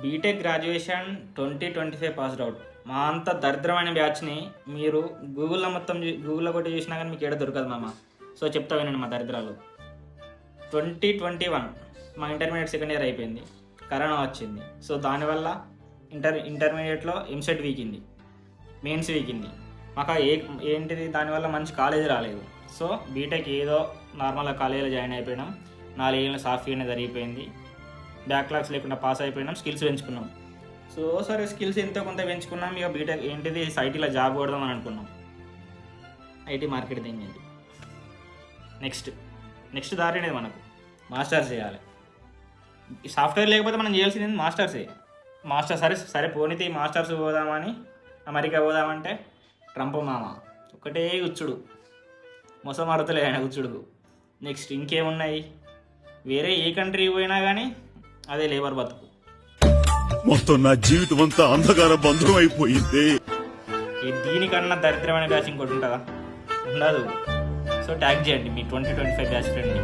BTech graduation 2025 passed out. మా అంత దరిద్రమైన బ్యాచ్ని మీరు గూగుల్లో కొట్టి చూసినా కానీ మీకు ఏడ దొరకదు మామ. సో చెప్తా వినండి మా దరిద్రాలు. 2021 మా ఇంటర్మీడియట్ సెకండ్ ఇయర్ అయిపోయింది, కరోనా వచ్చింది. సో దానివల్ల ఇంటర్మీడియట్లో ఎంసెట్ వీకింది, మెయిన్స్ వీకింది. మాకు ఏంటిది దానివల్ల మంచి కాలేజీ రాలేదు. సో బీటెక్ ఏదో నార్మల్గా కాలేజీలో జాయిన్ అయిపోయినాం. 4 ఏళ్ళ సాఫ్ట్వేర్నే జరిగిపోయింది. బ్యాక్లాగ్స్ లేకుండా పాస్ అయిపోయినాం, స్కిల్స్ పెంచుకున్నాం. సో సరే స్కిల్స్ ఎంతో కొంత పెంచుకున్నాం. ఇక బీటెక్ ఏంటిది ఐటీలో జాబ్ కొడదాం అని అనుకున్నాం. IT market దింగింది. నెక్స్ట్ దారి అనేది మనకు మాస్టర్స్ చేయాలి. సాఫ్ట్వేర్ లేకపోతే మనం చేయాల్సింది మాస్టర్సే. సరే పోనీతి మాస్టర్స్ పోదామని అమెరికా పోదామంటే ట్రంప్ మామ ఒకటే ఉచ్చుడు, మొసం అడతలే ఆయన ఉచ్చుడుకు. నెక్స్ట్ ఇంకేమున్నాయి, వేరే ఏ కంట్రీ పోయినా కానీ అదే లేబర్ బతుకు. మొత్తం నా జీవితం అంతా అంధకార బంధం అయిపోయింది. దీనికన్నా దరిద్రమైన బ్యాచ్ ఇంకోటి ఉంటుందా? ఉండదు. సో ట్యాగ్ చేయండి మీ 2025 బ్యాచ్ ఫ్రెండ్ని.